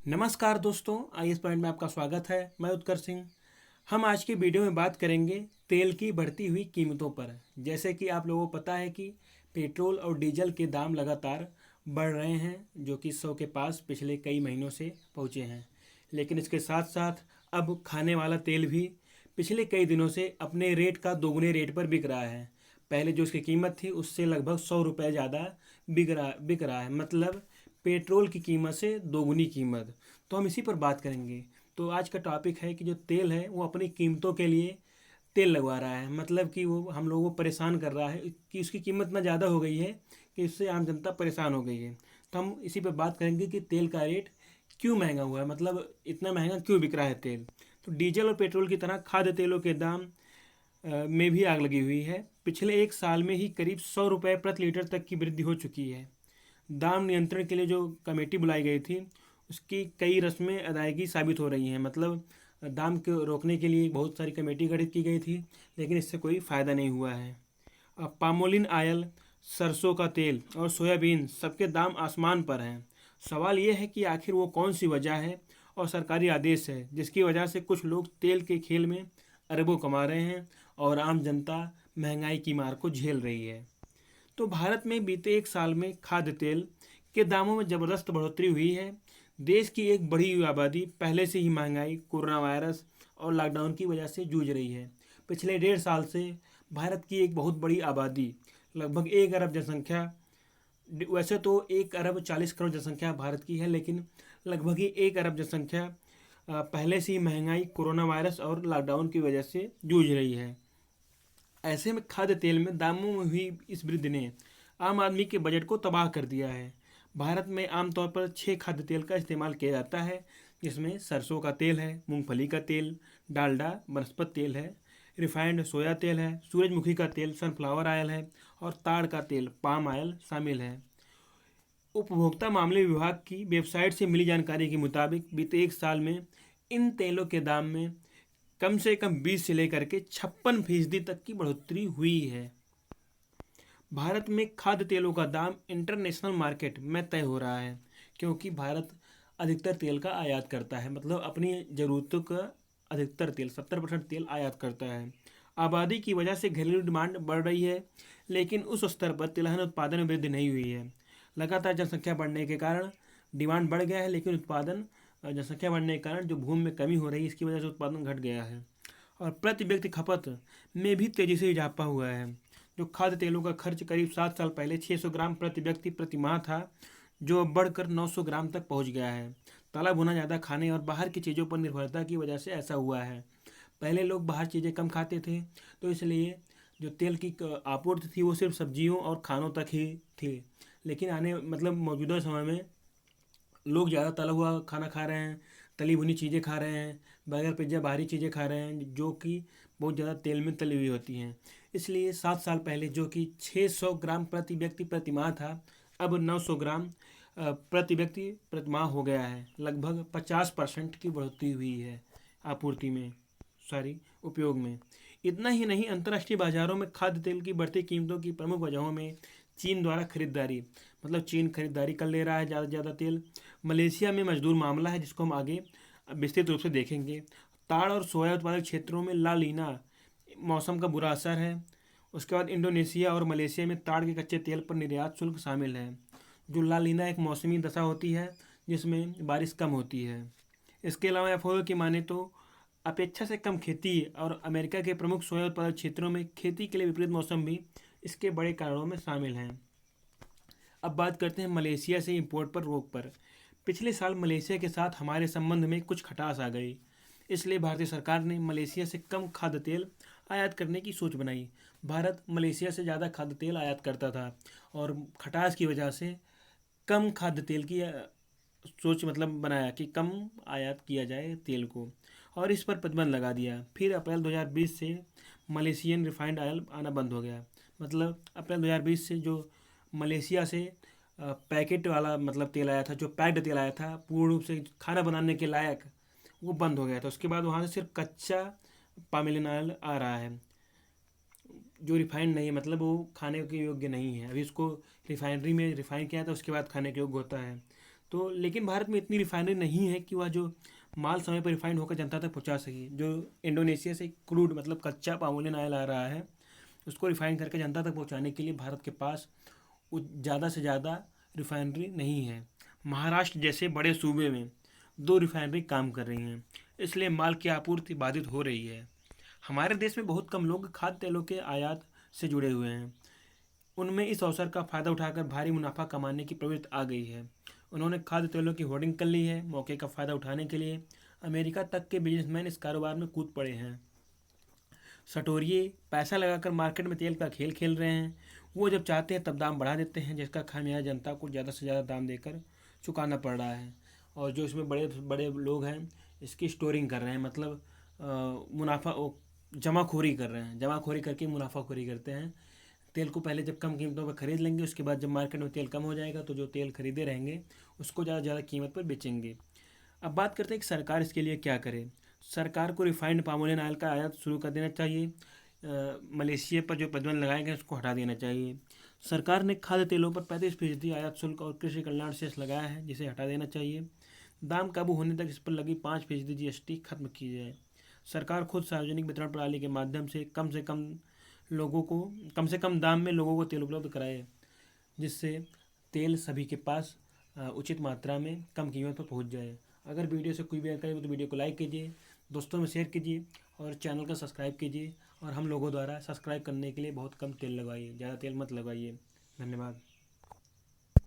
नमस्कार दोस्तों, IAS point में आपका स्वागत है। मैं उत्कर्ष सिंह। हम आज की वीडियो में बात करेंगे तेल की बढ़ती हुई कीमतों पर। जैसे कि आप लोगों को पता है कि पेट्रोल और डीजल के दाम लगातार बढ़ रहे हैं, जो कि 100 के पास पिछले कई महीनों से पहुंचे हैं। लेकिन इसके साथ साथ अब खाने वाला तेल भी पिछले कई दिनों से अपने रेट का दोगुने रेट पर बिक रहा है। पहले जो उसकी कीमत थी उससे लगभग 100 रुपये ज़्यादा बिक रहा है, मतलब पेट्रोल की कीमत से दोगुनी कीमत। तो हम इसी पर बात करेंगे। तो आज का टॉपिक है कि जो तेल है वो अपनी कीमतों के लिए तेल लगवा रहा है, मतलब कि वो हम लोगों को परेशान कर रहा है कि उसकी कीमत इतना ज़्यादा हो गई है कि इससे आम जनता परेशान हो गई है। तो हम इसी पर बात करेंगे कि तेल का रेट क्यों महंगा हुआ है, मतलब इतना महंगा क्यों बिक रहा है तेल। तो डीजल और पेट्रोल की तरह खाद्य तेलों के दाम में भी आग लगी हुई है। पिछले एक साल में ही करीब 100 रुपये प्रति लीटर तक की वृद्धि हो चुकी है। दाम नियंत्रण के लिए जो कमेटी बुलाई गई थी उसकी कई रस्में अदायगी साबित हो रही हैं, मतलब दाम को रोकने के लिए बहुत सारी कमेटी गठित की गई थी, लेकिन इससे कोई फ़ायदा नहीं हुआ है। अब पामोलिन आयल, सरसों का तेल और सोयाबीन सबके दाम आसमान पर हैं। सवाल यह है कि आखिर वो कौन सी वजह है और सरकारी आदेश है जिसकी वजह से कुछ लोग तेल के खेल में अरबों कमा रहे हैं और आम जनता महंगाई की मार को झेल रही है। तो भारत में बीते एक साल में खाद्य तेल के दामों में ज़बरदस्त बढ़ोतरी हुई है। देश की एक बड़ी हुई आबादी पहले से ही महंगाई, कोरोना वायरस और लॉकडाउन की वजह से जूझ रही है। पिछले 1.5 साल से भारत की एक बहुत बड़ी आबादी, लगभग 1 अरब जनसंख्या, वैसे तो 1 अरब 40 करोड़ जनसंख्या भारत की है, लेकिन लगभग ही 1 अरब जनसंख्या पहले से ही महंगाई, कोरोना वायरस और लॉकडाउन की वजह से जूझ रही है। ऐसे में खाद्य तेल में दामों में हुई इस वृद्धि ने आम आदमी के बजट को तबाह कर दिया है। भारत में आमतौर पर 6 खाद्य तेल का इस्तेमाल किया जाता है, जिसमें सरसों का तेल है, मूंगफली का तेल, डालडा वनस्पति तेल है, रिफाइंड सोया तेल है, सूरजमुखी का तेल सनफ्लावर ऑयल है और ताड़ का तेल पाम ऑयल शामिल है। उपभोक्ता मामले विभाग की वेबसाइट से मिली जानकारी के मुताबिक बीते एक साल में इन तेलों के दाम में कम से कम 20 से लेकर के 56% तक की बढ़ोतरी हुई है। भारत में खाद्य तेलों का दाम इंटरनेशनल मार्केट में तय हो रहा है, क्योंकि भारत अधिकतर तेल का आयात करता है, मतलब अपनी ज़रूरतों का अधिकतर तेल 70% तेल आयात करता है। आबादी की वजह से घरेलू डिमांड बढ़ रही है, लेकिन उस स्तर पर तिलहन उत्पादन में वृद्धि नहीं हुई है। लगातार जनसंख्या बढ़ने के कारण डिमांड बढ़ गया है, लेकिन उत्पादन, जनसंख्या बढ़ने के कारण जो भूमि में कमी हो रही है इसकी वजह से उत्पादन घट गया है। और प्रति व्यक्ति खपत में भी तेज़ी से इजाफा हुआ है। जो खाद्य तेलों का खर्च करीब 7 साल पहले 600 ग्राम प्रति व्यक्ति प्रति माह था, जो अब बढ़कर 900 ग्राम तक पहुंच गया है। तला भुना ज़्यादा खाने और बाहर की चीज़ों पर निर्भरता की वजह से ऐसा हुआ है। पहले लोग बाहर चीज़ें कम खाते थे, तो इसलिए जो तेल की आपूर्ति थी वो सिर्फ सब्जियों और खानों तक ही थी। लेकिन मौजूदा समय में लोग ज़्यादा तला हुआ खाना खा रहे हैं, तली भुनी चीज़ें खा रहे हैं, बर्गर पिज्ज़ा बाहरी चीज़ें खा रहे हैं जो कि बहुत ज़्यादा तेल में तली हुई होती हैं। इसलिए 7 साल पहले जो कि 600 ग्राम प्रति व्यक्ति प्रति माह था, अब 900 ग्राम प्रति व्यक्ति प्रति माह हो गया है। लगभग 50% की बढ़ोतरी हुई है आपूर्ति में, उपयोग में। इतना ही नहीं, अंतर्राष्ट्रीय बाजारों में खाद्य तेल की बढ़ती कीमतों की प्रमुख वजहों में चीन द्वारा खरीदारी, मतलब चीन खरीदारी कर ले रहा है ज़्यादा से ज़्यादा तेल। मलेशिया में मजदूर मामला है, जिसको हम आगे विस्तृत रूप से देखेंगे। ताड़ और सोया उत्पादक क्षेत्रों में ला लीना मौसम का बुरा असर है। उसके बाद इंडोनेशिया और मलेशिया में ताड़ के कच्चे तेल पर निर्यात शुल्क शामिल है। जो ला लीना एक मौसमी दशा होती है जिसमें बारिश कम होती है। इसके अलावा एफओ की माने तो अपेक्षा से कम खेती और अमेरिका के प्रमुख सोया उत्पादक क्षेत्रों में खेती के लिए विपरीत मौसम भी इसके बड़े कारणों में शामिल हैं। अब बात करते हैं मलेशिया से इंपोर्ट पर रोक पर। पिछले साल मलेशिया के साथ हमारे संबंध में कुछ खटास आ गई, इसलिए भारतीय सरकार ने मलेशिया से कम खाद्य तेल आयात करने की सोच बनाई। भारत मलेशिया से ज़्यादा खाद्य तेल आयात करता था और खटास की वजह से कम खाद्य तेल की सोच बनाया कि कम आयात किया जाए तेल को, और इस पर प्रतिबंध लगा दिया। फिर अप्रैल 2020 से मलेशियन रिफाइंड ऑयल आना बंद हो गया। मतलब अप्रैल 2020 से जो मलेशिया से पैकेट वाला तेल आया था, जो पैक्ड तेल आया था पूर्ण रूप से खाना बनाने के लायक, वो बंद हो गया था। उसके बाद वहाँ से सिर्फ कच्चा पामेलिन ऑयल आ रहा है, जो रिफाइंड नहीं है, मतलब वो खाने के योग्य नहीं है। अभी उसको रिफाइनरी में रिफाइन किया था, उसके बाद खाने के योग्य होता है। तो लेकिन भारत में इतनी रिफाइनरी नहीं है कि वह जो माल समय पर रिफाइंड होकर जनता तक पहुंचा सके। जो इंडोनेशिया से क्रूड मतलब कच्चा पामोलिन ऑयल आ रहा है, उसको रिफाइन करके जनता तक पहुंचाने के लिए भारत के पास ज़्यादा से ज़्यादा रिफाइनरी नहीं है। महाराष्ट्र जैसे बड़े सूबे में 2 रिफाइनरी काम कर रही हैं, इसलिए माल की आपूर्ति बाधित हो रही है। हमारे देश में बहुत कम लोग खाद्य तेलों के आयात से जुड़े हुए हैं। उनमें इस अवसर का फ़ायदा उठाकर भारी मुनाफा कमाने की प्रवृत्ति आ गई है। उन्होंने खाद्य तेलों की होर्डिंग कर ली है। मौके का फ़ायदा उठाने के लिए अमेरिका तक के बिजनेसमैन इस कारोबार में कूद पड़े हैं। सटोरिये पैसा लगाकर मार्केट में तेल का खेल खेल रहे हैं। वो जब चाहते हैं तब दाम बढ़ा देते हैं, जिसका खामियाजा जनता को ज़्यादा से ज़्यादा दाम देकर चुकाना पड़ रहा है। और जो इसमें बड़े बड़े लोग हैं, इसकी स्टोरिंग कर रहे हैं, मतलब मुनाफा जमाखोरी कर रहे हैं। जमाखोरी करके मुनाफाखोरी करते हैं। तेल को पहले जब कम कीमतों पर ख़रीद लेंगे, उसके बाद जब मार्केट में तेल कम हो जाएगा तो जो तेल खरीदे रहेंगे उसको ज़्यादा ज़्यादा कीमत पर बेचेंगे। अब बात करते हैं कि सरकार इसके लिए क्या करे। सरकार को रिफाइंड पामोलिन ऑयल का आयात शुरू कर देना चाहिए। मलेशिया पर जो प्रतिबंध लगाए गए उसको हटा देना चाहिए। सरकार ने खाद्य तेलों पर 35% आयात शुल्क और कृषि कल्याण सेस लगाया है, जिसे हटा देना चाहिए। दाम काबू होने तक इस पर लगी 5% GST खत्म की जाए। सरकार खुद सार्वजनिक वितरण प्रणाली के माध्यम से कम दाम में लोगों को तेल उपलब्ध कराए, जिससे तेल सभी के पास उचित मात्रा में कम कीमत पर पहुंच जाए। अगर वीडियो से कोई भी जानकारी हो तो वीडियो को लाइक कीजिए, दोस्तों में शेयर कीजिए और चैनल को सब्सक्राइब कीजिए। और हम लोगों द्वारा सब्सक्राइब करने के लिए बहुत कम तेल लगवाइए, ज़्यादा तेल मत लगवाइए। धन्यवाद।